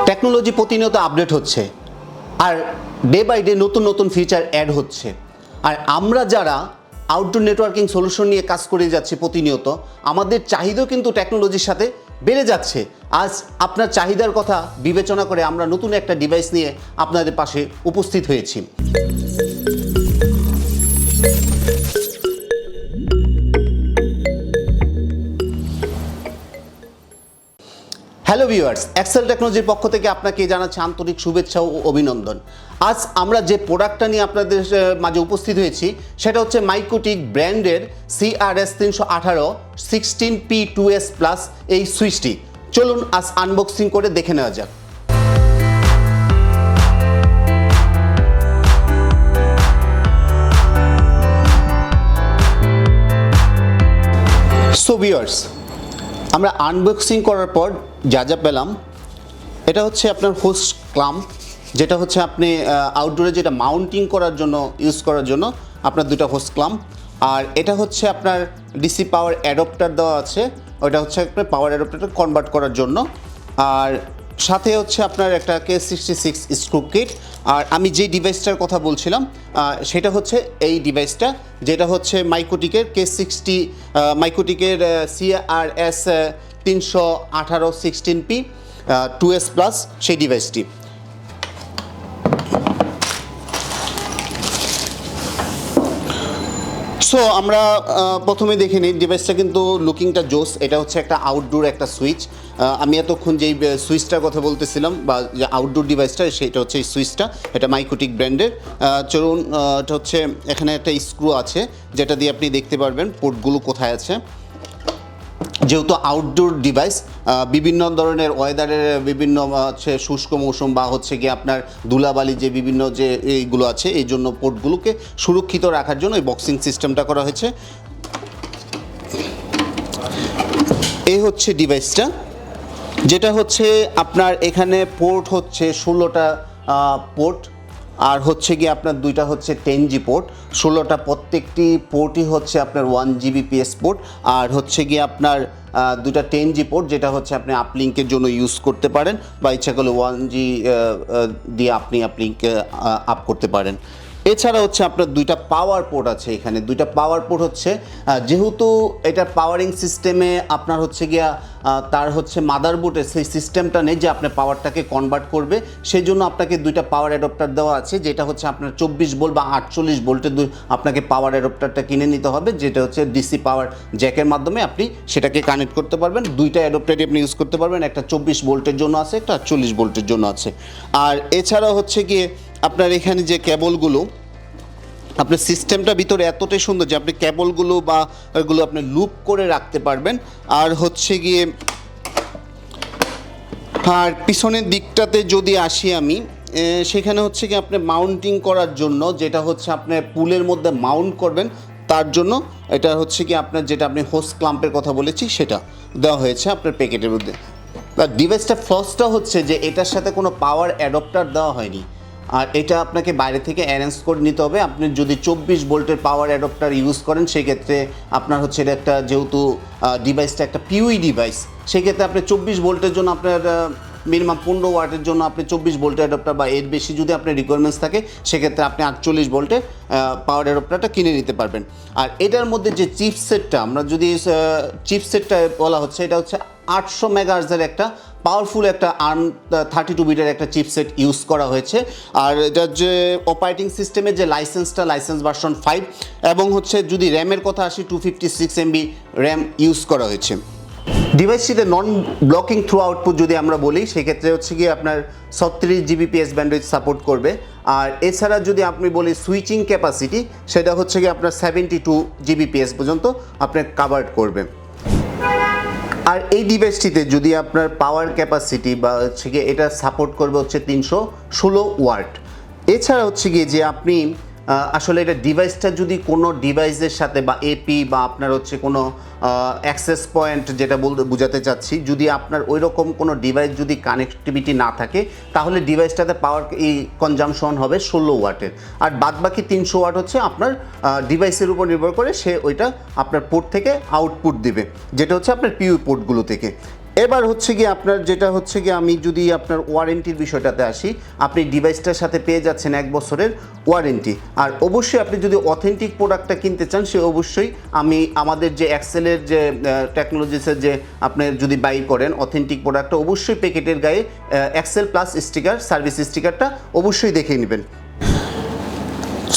Technology প্রতিনিয়ত update হচ্ছে আর day by day নতুন নতুন ফিচার অ্যাড হচ্ছে। আর আমরা যারা আউটডোর নেটওয়ার্কিং সলিউশন নিয়ে কাজ করে যাচ্ছি প্রতিনিয়ত, আমাদের চাহিদাও কিন্তু টেকনোলজির সাথে বেড়ে যাচ্ছে। আজ আপনার চাহিদার কথা বিবেচনা করে আমরা নতুন একটা ডিভাইস নিয়ে আপনাদের পাশে উপস্থিত হয়েছি। হ্যালো ভিউয়ার্স, এক্সেল টেকনোলজির পক্ষ থেকে আপনাকে জানাচ্ছি আন্তরিক শুভেচ্ছা ও অভিনন্দন। আজ আমরা যে প্রোডাক্টটা নিয়ে আপনাদের মাঝে উপস্থিত হয়েছি সেটা হচ্ছে MikroTik ব্র্যান্ডের CRS318-16P-2S+ এই সুইচটি। চলুন আজ আনবক্সিং করে দেখে নেওয়া যাক। সো ভিউয়ার্স, আমরা আনবক্সিং করার পর যা যা পেলাম, এটা হচ্ছে আপনার হোস্ট ক্লাম্প, যেটা হচ্ছে আপনি আউটডোরে যেটা মাউন্টিং করার জন্য ইউজ করার জন্য আপনার দুটো হোস্ট ক্লাম্প। আর এটা হচ্ছে আপনার ডিসি পাওয়ার অ্যাডপ্টার দেওয়া আছে, ওটা হচ্ছে আপনার পাওয়ার অ্যাডপ্টারটা কনভার্ট করার জন্য। আর সাথে হচ্ছে আপনার একটা K66 স্ক্রু কিট। আর আমি যে ডিভাইসটার কথা বলছিলাম সেটা হচ্ছে এই ডিভাইসটা, যেটা হচ্ছে MikroTikের CRS318-16P-2S+, সেই ডিভাইসটি। সো আমরা প্রথমে দেখে নিই ডিভাইসটা, কিন্তু লুকিংটা জোস। এটা হচ্ছে একটা আউটডোর একটা সুইচ। আমি এতক্ষণ যেই সুইচটার কথা বলতেছিলাম বা যে আউটডোর ডিভাইসটা, সেটা হচ্ছে এই সুইচটা। এটা MikroTik ব্র্যান্ডের। চলুন, এটা হচ্ছে এখানে একটা স্ক্রু আছে যেটা দিয়ে আপনি দেখতে পারবেন পোর্টগুলো কোথায় আছে। যেহেতু আউটডোর ডিভাইস, বিভিন্ন ধরনের ওয়েদারের বিভিন্ন হচ্ছে শুষ্ক মৌসুম বা হচ্ছে গিয়ে আপনার ধুলাবালি যে বিভিন্ন যে এইগুলো আছে, এই জন্য পোর্টগুলোকে সুরক্ষিত রাখার জন্য এই বক্সিং সিস্টেমটা করা হয়েছে। এই হচ্ছে ডিভাইসটা, যেটা হচ্ছে আপনার এখানে পোর্ট হচ্ছে 16টা পোর্ট, আর হচ্ছে গিয়ে আপনার দুইটা হচ্ছে 10G পোর্ট। 16টা প্রত্যেকটি পোর্টই হচ্ছে আপনার 1 Gbps পোর্ট, আর হচ্ছে গিয়ে আপনার দুইটা 10G পোর্ট, যেটা হচ্ছে আপনি আপলিঙ্কের জন্য ইউজ করতে পারেন বা ইচ্ছা করলে 1G দিয়ে আপনি আপলিঙ্ক আপ করতে পারেন। এছাড়া হচ্ছে আপনার দুইটা পাওয়ার পোর্ট আছে এখানে। দুইটা পাওয়ার পোর্ট হচ্ছে, যেহেতু এটা পাওয়ারিং সিস্টেমে আপনার হচ্ছে গিয়া তার হচ্ছে মাদারবোর্ডে সেই সিস্টেমটা নেই যে আপনার পাওয়ারটাকে কনভার্ট করবে, সেই জন্য আপনাকে দুইটা পাওয়ার অ্যাডপ্টার দেওয়া আছে, যেটা হচ্ছে আপনার 24 ভোল্ট বা 48 ভোল্টের আপনাকে পাওয়ার অ্যাডপ্টারটা কিনে নিতে হবে, যেটা হচ্ছে ডিসি পাওয়ার জ্যাকের মাধ্যমে আপনি সেটাকে কানেক্ট করতে পারবেন। দুইটা অ্যাডপ্টারই আপনি ইউজ করতে পারবেন, একটা 24 ভোল্টের জন্য আছে, একটা 48 ভোল্টের জন্য আছে। আর এছাড়া হচ্ছে গিয়ে আপনার এখানে যে কেবলগুলো, আপনার সিস্টেমটা ভিতরে এতটাই সুন্দর যে আপনি কেবলগুলো বা এগুলো আপনি লুপ করে রাখতে পারবেন। আর হচ্ছে গিয়ে আর পিছনের দিকটাতে যদি আসি আমি, সেখানে হচ্ছে কি আপনি মাউন্টিং করার জন্য, যেটা হচ্ছে আপনার পুলের মধ্যে মাউন্ট করবেন তার জন্য, এটা হচ্ছে কি আপনার যেটা আপনি হোস্ট ক্লাম্পের কথা বলেছি সেটা দেওয়া হয়েছে আপনার প্যাকেটের মধ্যে। আর ডিভাইসটা ফার্স্টটা হচ্ছে যে এটার সাথে কোনো পাওয়ার অ্যাডপ্টার দেওয়া হয়নি, আর এটা আপনাকে বাইরে থেকে অ্যারেঞ্জ করে নিতে হবে। আপনি যদি 24 ভোল্টের পাওয়ার অ্যাডপ্টার ইউজ করেন, সেক্ষেত্রে আপনার হচ্ছে এটা একটা, যেহেতু ডিভাইসটা একটা PoE ডিভাইস, সেক্ষেত্রে আপনি 24 ভোল্টের জন্য আপনার মিনিমাম 15 ওয়াটের জন্য আপনি 24 ভোল্টের অ্যাডপ্টার বা এর বেশি যদি আপনার রিকোয়ারমেন্টস থাকে, সেক্ষেত্রে আপনি 48 ভোল্টের পাওয়ার অ্যাডপ্টারটা কিনে নিতে পারবেন। আর এটার মধ্যে যে চিপসেটটা, আমরা যদি চিপসেটটা বলা হচ্ছে, এটা হচ্ছে 800 মেগাহার্টজের একটা পাওয়ারফুল একটা ARM32 বিটের একটা চিপসেট ইউজ করা হয়েছে। আর এটার যে অপারেটিং সিস্টেমের যে লাইসেন্স ভার্সন 5, এবং হচ্ছে যদি র্যামের কথা আসি 256 MB র্যাম ইউজ করা হয়েছে। ডিভাইসটিতে নন ব্লকিং থ্রু আউটপুট যদি আমরা বলি, সেক্ষেত্রে হচ্ছে গিয়ে আপনার 36 Gbps ব্যান্ডউইথ সাপোর্ট করবে। আর এছাড়া যদি আপনি বলি সুইচিং ক্যাপাসিটি, সেটা হচ্ছে গিয়ে আপনার 72 Gbps পর্যন্ত আপনার কাভার করবে। আর এই ডিভাইসটিতে যদি আপনার পাওয়ার ক্যাপাসিটি বা হচ্ছে গিয়ে এটা সাপোর্ট করবে হচ্ছে 316 ওয়াট। এছাড়া হচ্ছে গিয়ে যে আপনি আসলে এটা ডিভাইসটা যদি কোনো ডিভাইসের সাথে বা এপি বা আপনার হচ্ছে কোনো অ্যাক্সেস পয়েন্ট, যেটা বোঝাতে চাচ্ছি, যদি আপনার ওই রকম কোনো ডিভাইস যদি কানেক্টিভিটি না থাকে, তাহলে ডিভাইসটাতে পাওয়ার এই কনজামশন হবে 16 ওয়াটের। আর বাদবাকি 300 ওয়াট হচ্ছে আপনার ডিভাইসের উপর নির্ভর করে সে ওইটা আপনার পোর্ট থেকে আউটপুট দিবে, যেটা হচ্ছে আপনার PoE পোর্টগুলো থেকে। এবার হচ্ছে কি আপনার যেটা হচ্ছে কি আমি যদি আপনার ওয়ারেন্টির বিষয়টাতে আসি, আপনি ডিভাইসটার সাথে পেয়ে যাচ্ছেন 1 বছরের ওয়ারেন্টি। আর অবশ্যই আপনি যদি অথেন্টিক প্রোডাক্টটা কিনতে চান সে অবশ্যই আমাদের যে এক্সেলের যে টেকনোলজিসের যে আপনি যদি বাই করেন অথেন্টিক প্রোডাক্টটা অবশ্যই প্যাকেটের গায়ে এক্সেল প্লাস স্টিকার সার্ভিস স্টিকারটা অবশ্যই দেখে নেবেন।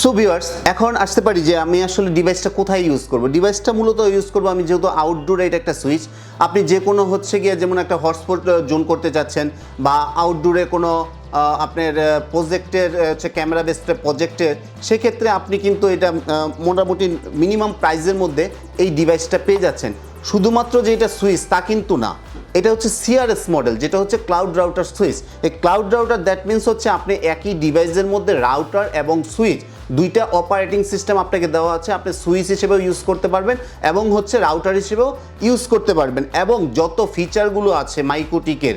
সো ভিউয়ার্স, এখন আসতে পারি যে আমি আসলে ডিভাইসটা কোথায় ইউজ করব। ডিভাইসটা মূলত ইউজ করব আমি যেহেতু আউটডোরে, এটা একটা সুইচ। আপনি যে কোনো হচ্ছে গিয়ে যেমন একটা হটস্পট জোন করতে চাচ্ছেন বা আউটডোরে কোনো আপনার প্রজেক্টের হচ্ছে ক্যামেরা বেসড প্রজেক্টের, সেক্ষেত্রে আপনি কিন্তু এটা মোটামুটি মিনিমাম প্রাইসের মধ্যে এই ডিভাইসটা পেয়ে যাচ্ছেন। শুধুমাত্র যে এটা সুইচ তা কিন্তু না, এটা হচ্ছে CRS মডেল, যেটা হচ্ছে ক্লাউড রাউটার সুইচ। এই ক্লাউড রাউটার দ্যাট মিনস হচ্ছে আপনি একই ডিভাইসের মধ্যে রাউটার এবং সুইচ দুইটা অপারেটিং সিস্টেম আপনাকে দেওয়া আছে। আপনি সুইচ হিসেবেও ইউজ করতে পারবেন এবং হচ্ছে রাউটার হিসেবেও ইউজ করতে পারবেন। এবং যত ফিচারগুলো আছে মাইক্রোটিকের,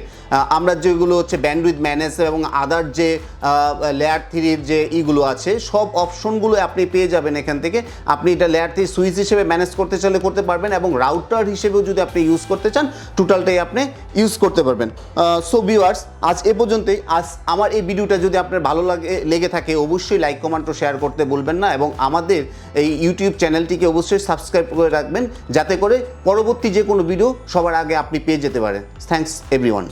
আমরা যেগুলো হচ্ছে ব্যান্ডউইথ ম্যানেজ এবং আদার যে লেয়ার 3-র যে ইগুলো আছে, সব অপশনগুলো আপনি পেয়ে যাবেন এখান থেকে। আপনি এটা লেয়ার 3 সুইচ হিসেবে ম্যানেজ করতে চাইলে করতে পারবেন এবং রাউটার হিসেবেও যদি আপনি ইউজ করতে চান টোটালটাই আপনি ইউজ করতে পারবেন। সো ভিউয়ার্স, আজ এ পর্যন্তই। আজ আমার এই ভিডিওটা যদি আপনার ভালো লেগে থাকে অবশ্যই লাইক কমেন্ট ও শেয়ার করতে বলবেন না এবং আমাদের এই ইউটিউব চ্যানেলটিকে অবশ্যই সাবস্ক্রাইব করে রাখবেন যাতে করে পরবর্তী যে কোনো ভিডিও সবার আগে আপনি পেয়ে যেতে পারেন। Thanks everyone.